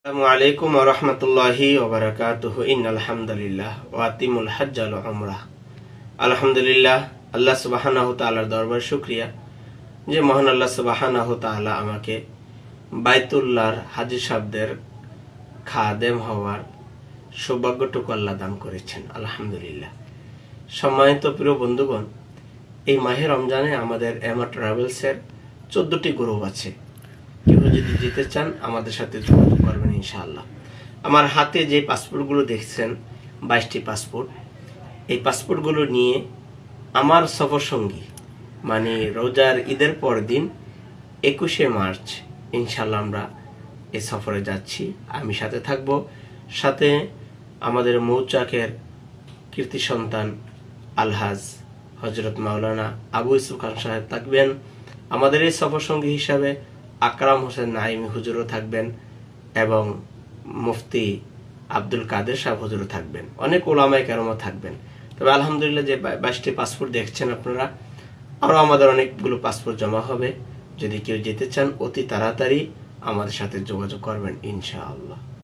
আসসালামু আলাইকুম ওয়া রাহমাতুল্লাহি ওয়া বারাকাতুহু ইন্নাল হামদুলিল্লাহ ওয়া আতিমুল হজ্জ ওয়াল উমরাহ। আলহামদুলিল্লাহ, আল্লাহ সুবহানাহু ওয়া তাআলার দরবার শুকরিয়া যে মহান আল্লাহ সুবহানাহু ওয়া তাআলা আমাকে বাইতুল্লাহর হাজী সাহেবদের খাদেম হওয়ার সৌভাগ্যটুকু আল্লাহ দান করেছেন। আলহামদুলিল্লাহ। সম্মানিত প্রিয় বন্ধুগণ, এই মাহে রমজানে আমাদের এমা ট্রাভেলসের 14টি গ্রুপ আছে। কেউ যদি যেতে চান আমাদের সাথে যোগাযোগ করবেন ইনশাআল্লাহ। আমার হাতে যে পাসপোর্টগুলো দেখছেন 22টি পাসপোর্ট, এই পাসপোর্টগুলো নিয়ে আমার সফর সঙ্গী মানে রোজার ঈদের পর দিন 21শে মার্চ ইনশাআল্লাহ আমরা এই সফরে যাচ্ছি। আমি সাথে থাকব, সাথে আমাদের মৌচাকের কীর্তি সন্তান আলহাজ হজরত মাওলানা আবু ইউসুফ খান সাহেব থাকবেন। আমাদের এই সফর সঙ্গী হিসাবে আকরাম হোসেন নাইমি হুজুরও থাকবেন এবং মুফতি আব্দুল কাদের সাহেব হুজুরও থাকবেন। অনেক ওলামায়ে কেরামও থাকবেন। তবে আলহামদুলিল্লাহ যে 22টি পাসপোর্ট দেখছেন আপনারা, আরও আমাদের অনেকগুলো পাসপোর্ট জমা হবে। যদি কেউ যেতে চান অতি তাড়াতাড়ি আমাদের সাথে যোগাযোগ করবেন ইনশাআল্লাহ।